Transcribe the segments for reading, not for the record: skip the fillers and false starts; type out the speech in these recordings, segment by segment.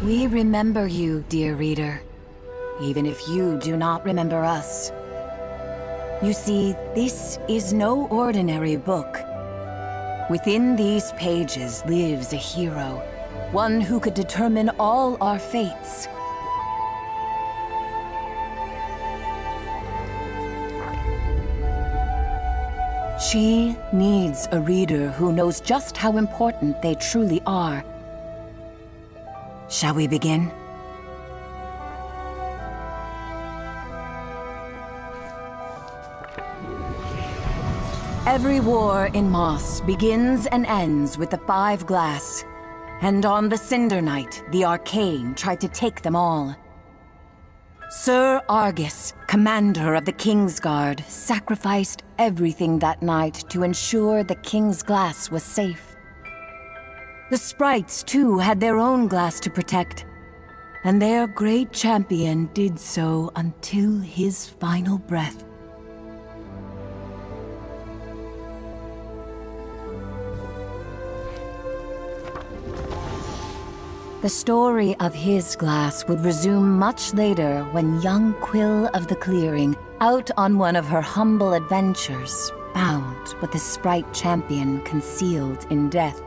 We remember you, dear reader, even if you do not remember us. You see, this is no ordinary book. Within these pages lives a hero, one who could determine all our fates. She needs a reader who knows just how important they truly are. Shall we begin? Every war in Moss begins and ends with the Five Glass. And on the Cinder Night, the Arcane tried to take them all. Sir Argus, commander of the Kingsguard, sacrificed everything that night to ensure the King's Glass was safe. The sprites, too, had their own glass to protect, and their great champion did so until his final breath. The story of his glass would resume much later when young Quill of the Clearing, out on one of her humble adventures, found what the sprite champion concealed in death.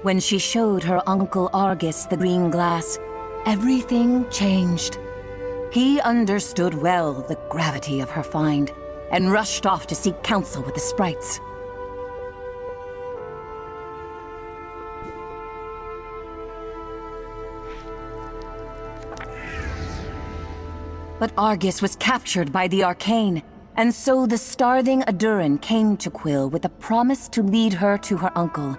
When she showed her uncle Argus the green glass, everything changed. He understood well the gravity of her find, and rushed off to seek counsel with the sprites. But Argus was captured by the Arcane, and so the starving Adurin came to Quill with a promise to lead her to her uncle.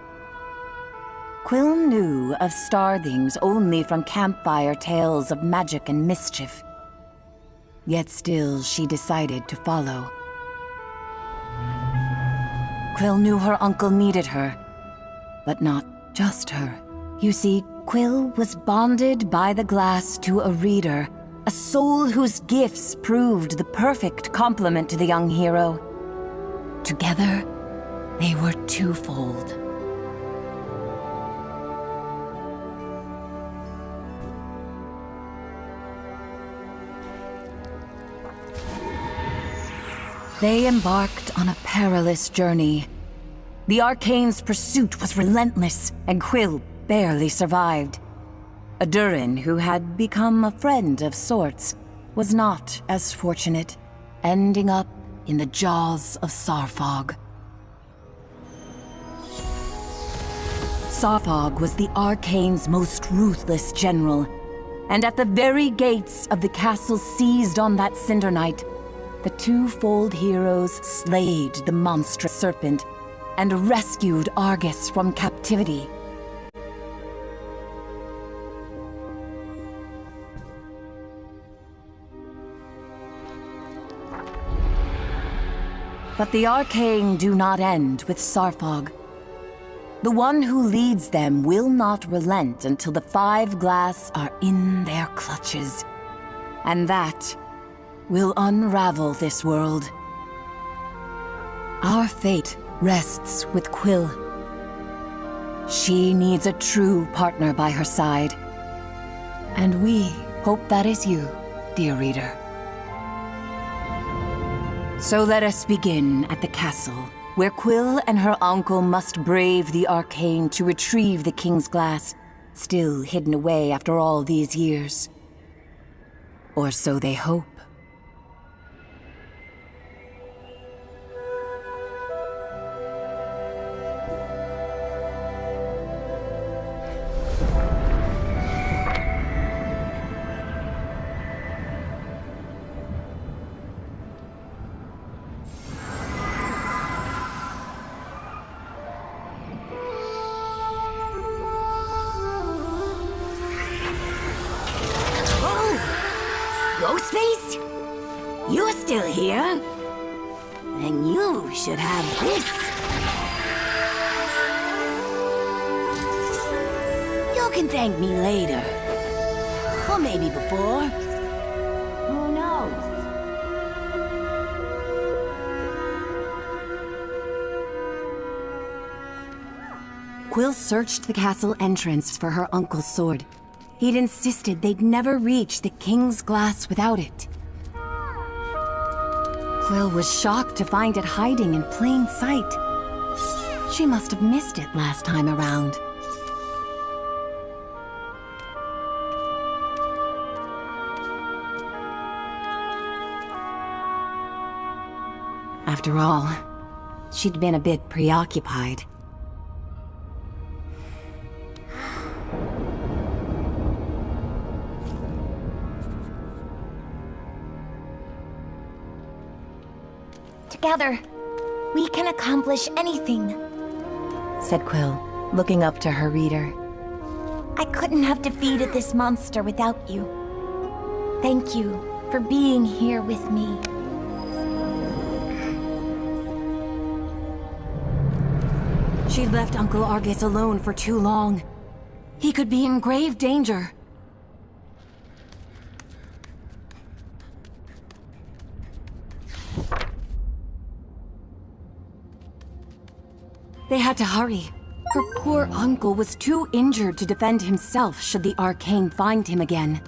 Quill knew of starthings only from campfire tales of magic and mischief. Yet still she decided to follow. Quill knew her uncle needed her, but not just her. You see, Quill was bonded by the glass to a reader, a soul whose gifts proved the perfect complement to the young hero. Together, they were twofold. They embarked on a perilous journey. The Arcane's pursuit was relentless, and Quill barely survived. Adurin, who had become a friend of sorts, was not as fortunate, ending up in the jaws of Sarfog. Sarfog was the Arcane's most ruthless general, and at the very gates of the castle seized on that Cinder Night, the twofold heroes slayed the monstrous serpent and rescued Argus from captivity. But the Arcane do not end with Sarfog. The one who leads them will not relent until the Five Glass are in their clutches. And that will unravel this world. Our fate rests with Quill. She needs a true partner by her side. And we hope that is you, dear reader. So let us begin at the castle, where Quill and her uncle must brave the Arcane to retrieve the King's Glass, still hidden away after all these years. Or so they hope. Ghostface? You're still here? Then you should have this. You can thank me later. Or maybe before. Who knows? Quill searched the castle entrance for her uncle's sword. He'd insisted they'd never reach the king's glass without it. Quill was shocked to find it hiding in plain sight. She must have missed it last time around. After all, she'd been a bit preoccupied. Together, we can accomplish anything, said Quill, looking up to her reader. I couldn't have defeated this monster without you. Thank you for being here with me. She'd left Uncle Argus alone for too long. He could be in grave danger. They had to hurry. Her poor uncle was too injured to defend himself should the arcane find him again.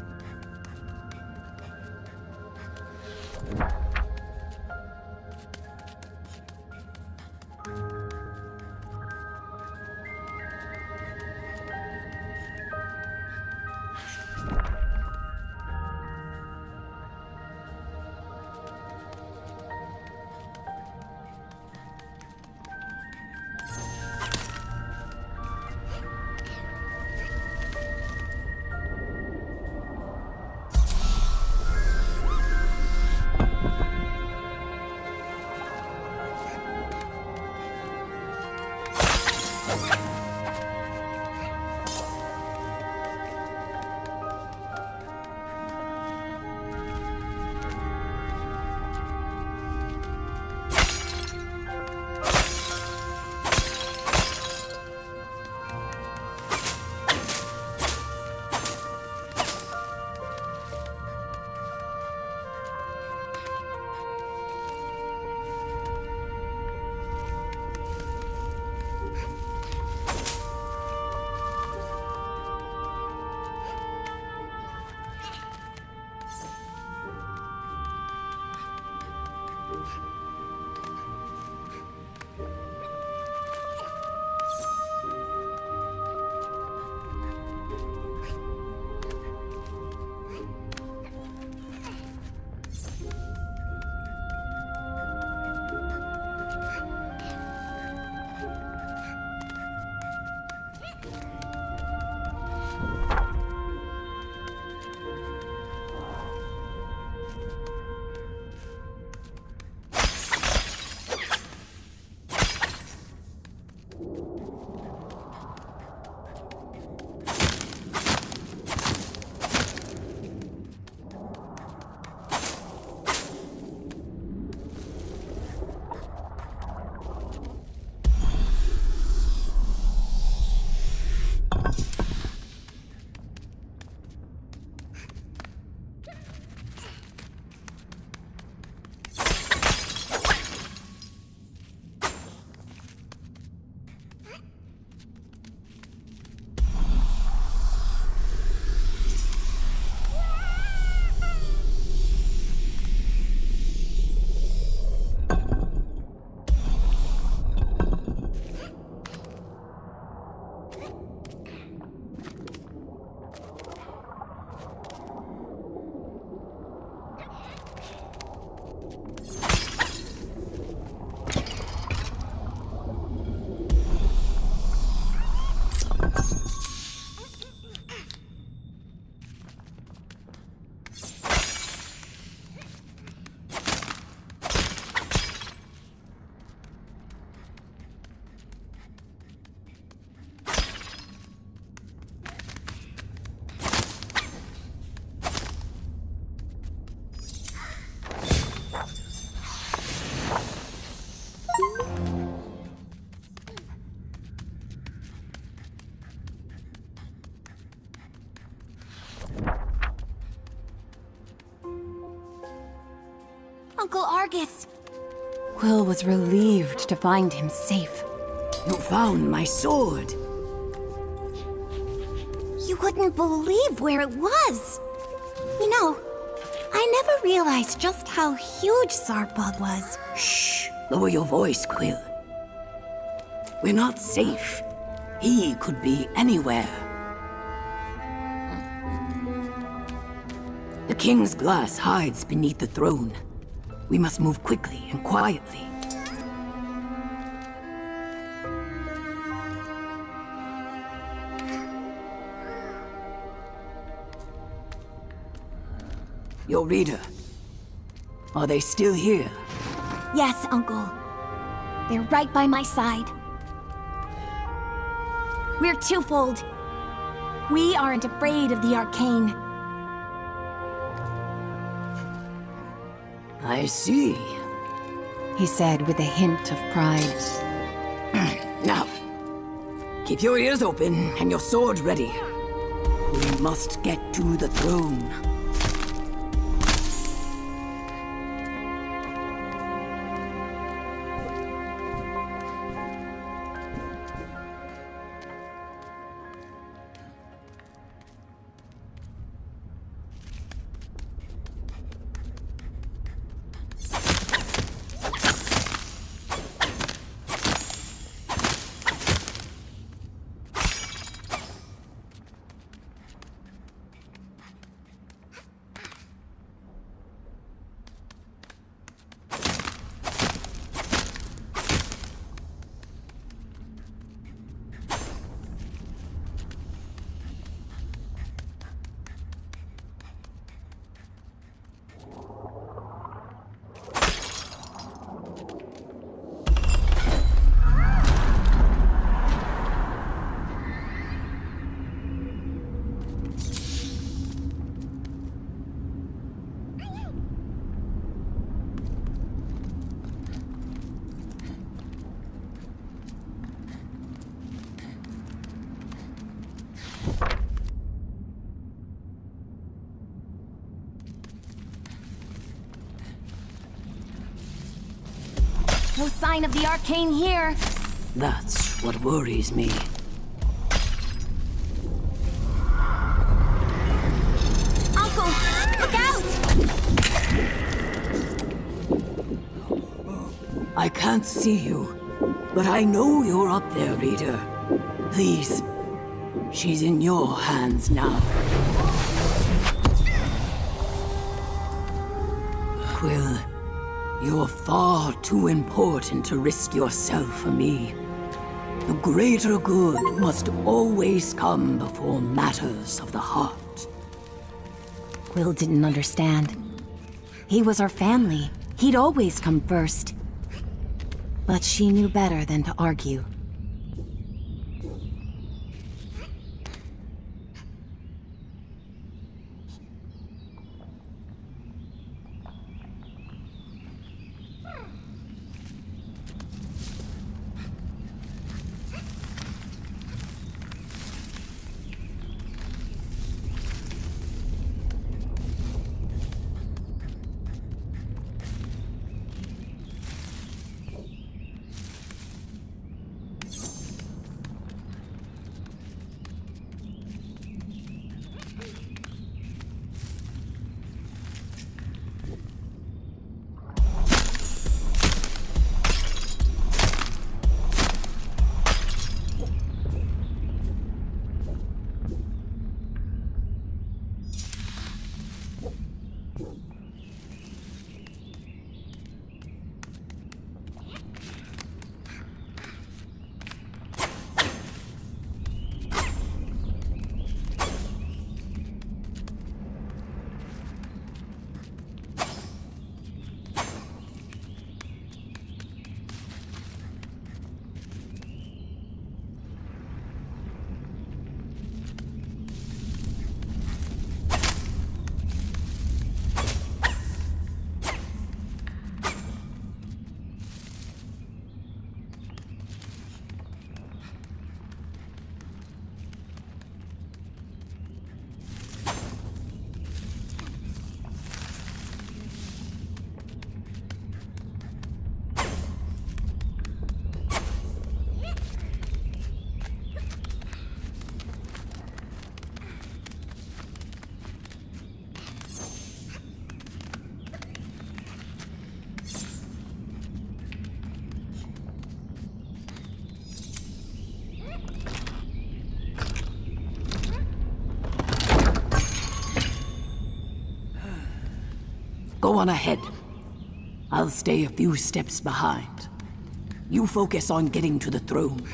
Uncle Argus! Quill was relieved to find him safe. You found my sword. You wouldn't believe where it was. You know, I never realized just how huge Zarkbog was. Shh! Lower your voice, Quill. We're not safe. He could be anywhere. The King's glass hides beneath the throne. We must move quickly and quietly. Your reader. Are they still here? Yes, Uncle. They're right by my side. We're twofold. We aren't afraid of the arcane. I see, he said with a hint of pride. Now, keep your ears open and your swords ready. We must get to the throne. No sign of the arcane here. That's what worries me. Uncle, look out! I can't see you, but I know you're up there, Reader. Please, she's in your hands now. Quill, you're far too important to risk yourself for me. The greater good must always come before matters of the heart. Quill didn't understand. He was our family. He'd always come first. But she knew better than to argue. Go on ahead. I'll stay a few steps behind. You focus on getting to the throne.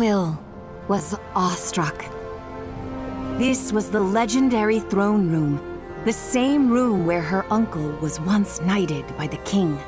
Quill was awestruck. This was the legendary throne room, the same room where her uncle was once knighted by the king.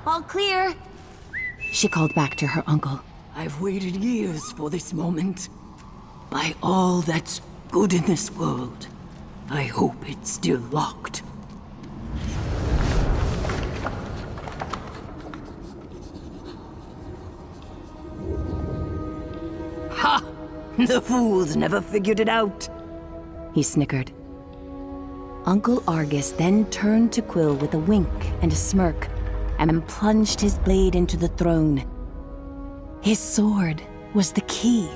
All clear. She called back to her uncle. I've waited years for this moment. By all that's good in this world, I hope it's still locked. Ha! The fools never figured it out. He snickered. Uncle Argus then turned to Quill with a wink and a smirk, and plunged his blade into the throne. His sword was the key.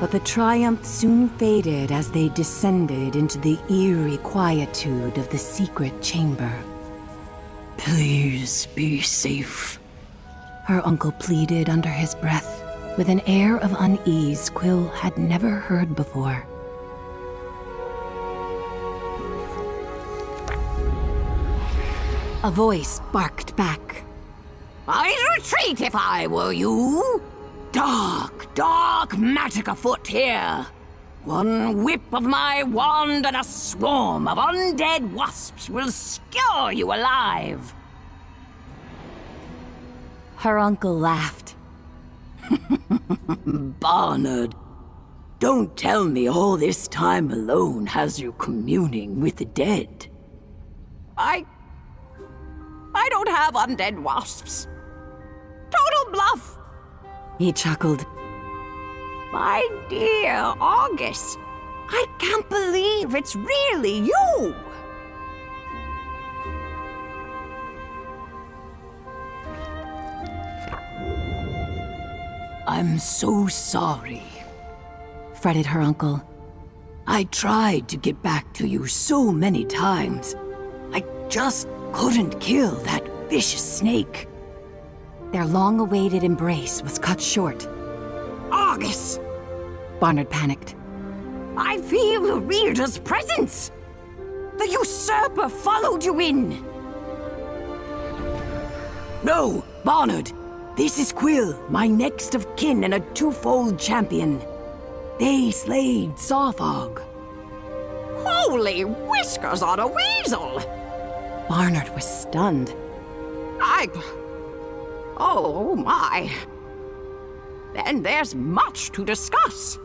But the triumph soon faded as they descended into the eerie quietude of the secret chamber. Please be safe. Her uncle pleaded under his breath, with an air of unease Quill had never heard before. A voice barked back. I'd retreat if I were you. Dark magic afoot here. One whip of my wand and a swarm of undead wasps will skewer you alive. Her uncle laughed. Barnard, don't tell me all this time alone has you communing with the dead. I don't have undead wasps. Total bluff. He chuckled. My dear August, I can't believe it's really you. I'm so sorry, fretted her uncle. I tried to get back to you so many times. I just couldn't kill that vicious snake. Their long-awaited embrace was cut short. August! Barnard panicked. I feel the reader's presence. The usurper followed you in. No, Barnard. This is Quill, my next of kin and a twofold champion. They slayed Sawfog. Holy whiskers on a weasel! Barnard was stunned. Oh my. Then there's much to discuss.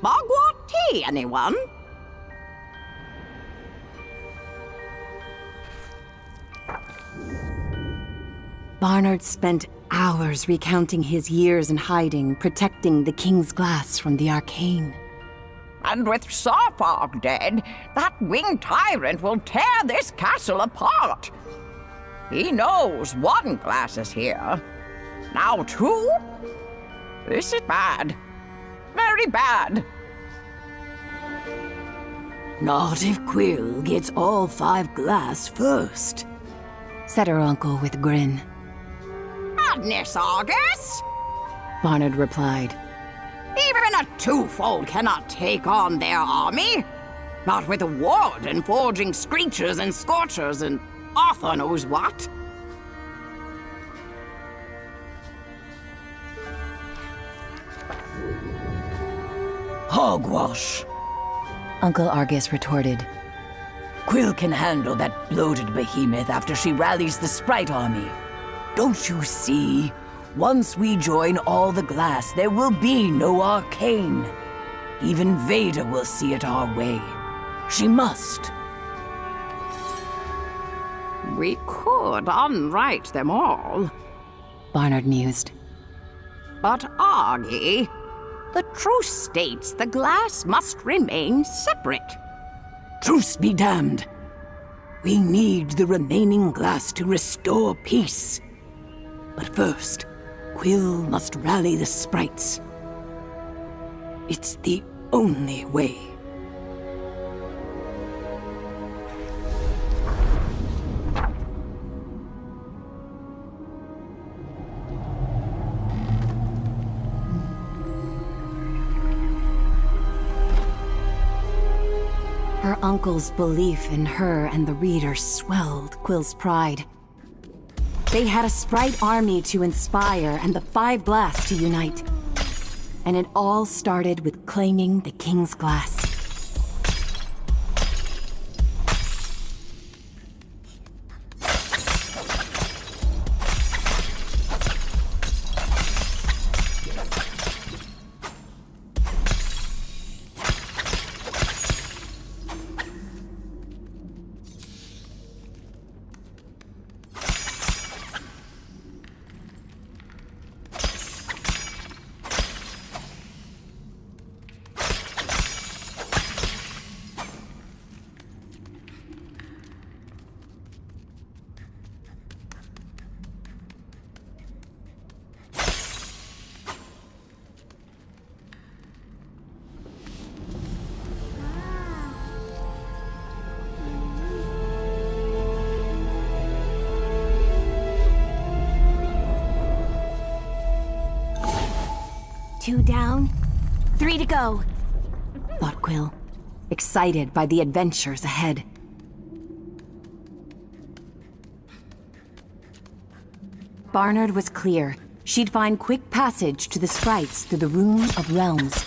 Mugwort tea, anyone? Barnard spent hours recounting his years in hiding, protecting the King's Glass from the arcane. And with Sawfog dead, that winged tyrant will tear this castle apart. He knows one glass is here. Now two? This is bad. Very bad. Not if Quill gets all 5 glass first, said her uncle with a grin. Madness, Argus! Barnard replied. Even a twofold cannot take on their army. Not with a warden forging screechers and scorchers and Arthur knows what. Hogwash. Uncle Argus retorted. Quill can handle that bloated behemoth after she rallies the Sprite army. Don't you see? Once we join all the glass, there will be no arcane. Even Vader will see it our way. She must. We could unwrite them all. Barnard mused. But Argy, the truce states the glass must remain separate. Truce be damned. We need the remaining glass to restore peace. But first, Quill must rally the sprites. It's the only way. Her uncle's belief in her and the reader swelled Quill's pride. They had a sprite army to inspire and the 5 glass to unite. And it all started with claiming the King's Glass. Two down, 3 to go. Thought Quill, excited by the adventures ahead. Barnard was clear. She'd find quick passage to the sprites through the Room of Realms.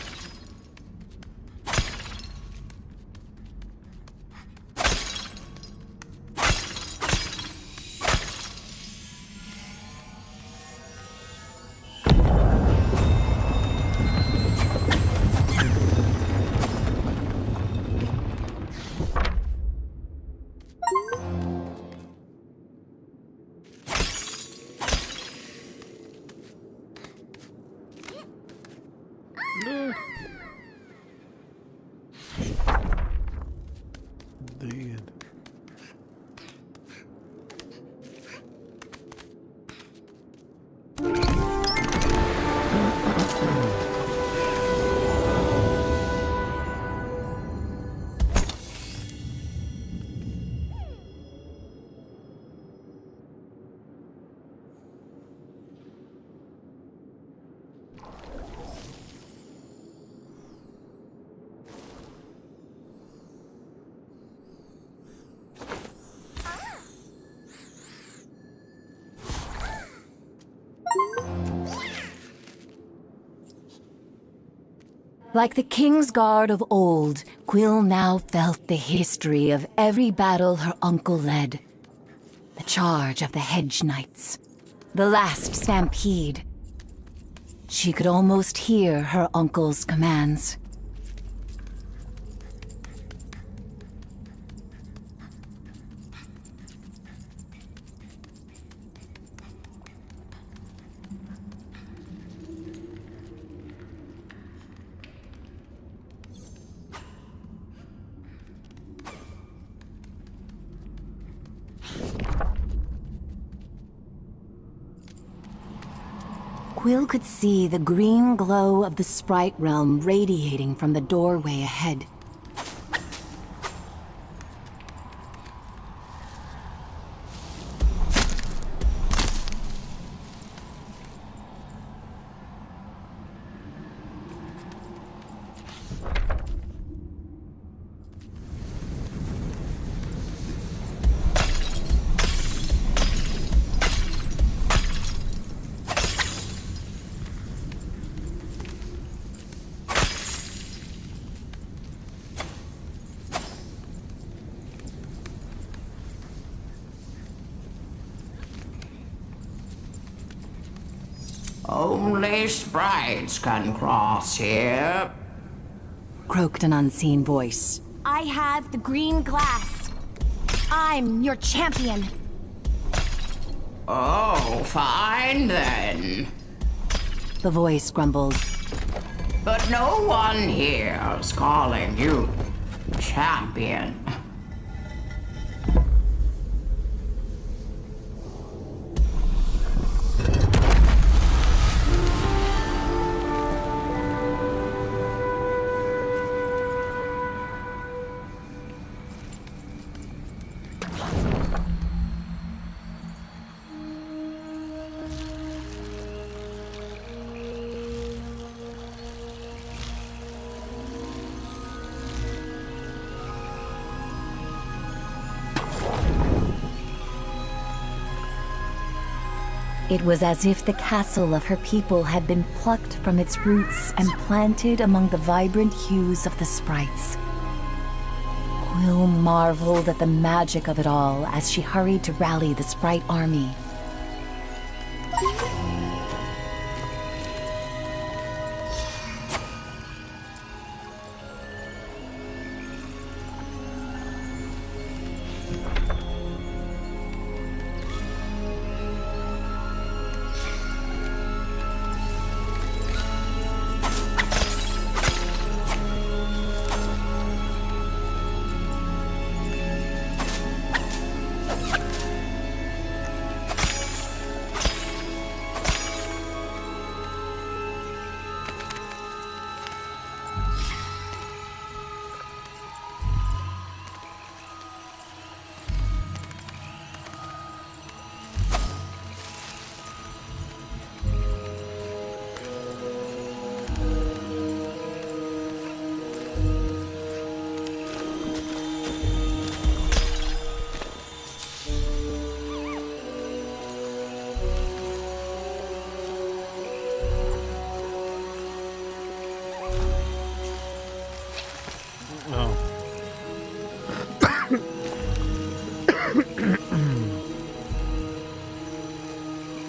Dead. Like the King's Guard of old, Quill now felt the history of every battle her uncle led. The charge of the Hedge Knights. The last stampede. She could almost hear her uncle's commands. Quill could see the green glow of the sprite realm radiating from the doorway ahead. Only sprites can cross here, Croaked an unseen voice. I have the green glass. I'm your champion. Oh, fine then. The voice grumbled. But no one here's calling you champion. It was as if the castle of her people had been plucked from its roots and planted among the vibrant hues of the sprites. Quill marveled at the magic of it all as she hurried to rally the sprite army.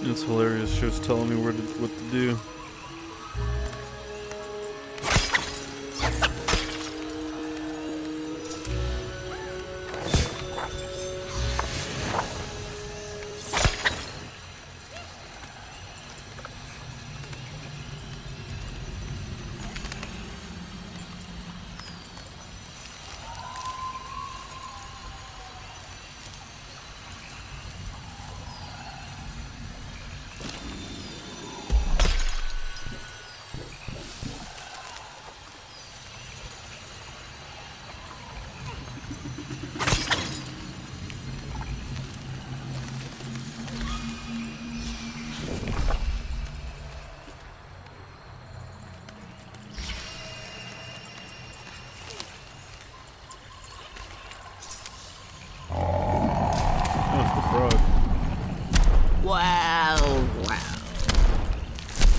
It's hilarious. She was telling me what to do.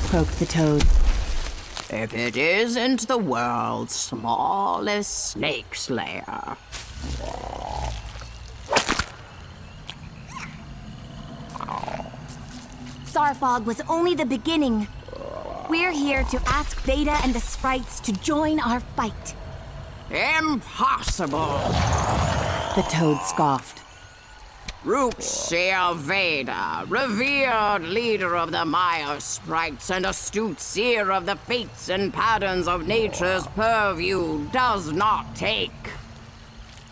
Croaked the toad. If it isn't the world's smallest snake slayer. Zarfog was only the beginning. We're here to ask Veda and the sprites to join our fight. Impossible! The toad scoffed. Root Seer Veda, revered leader of the Maya sprites and astute seer of the fates and patterns of nature's purview, does not take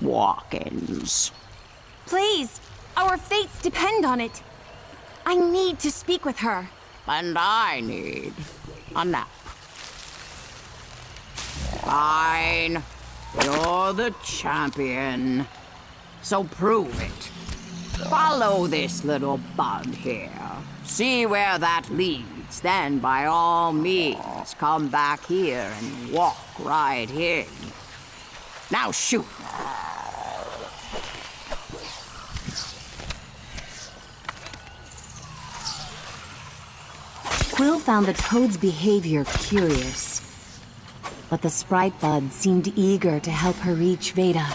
walk-ins. Please, our fates depend on it. I need to speak with her. And I need a nap. Fine. You're the champion. So prove it. Follow this little bud here. See where that leads. Then, by all means, come back here and walk right in. Now shoot. Quill found the toad's behavior curious, but the sprite bud seemed eager to help her reach Veda.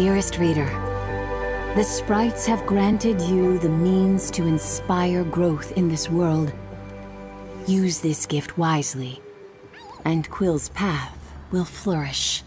dearest reader, the sprites have granted you the means to inspire growth in this world. Use this gift wisely, and Quill's path will flourish.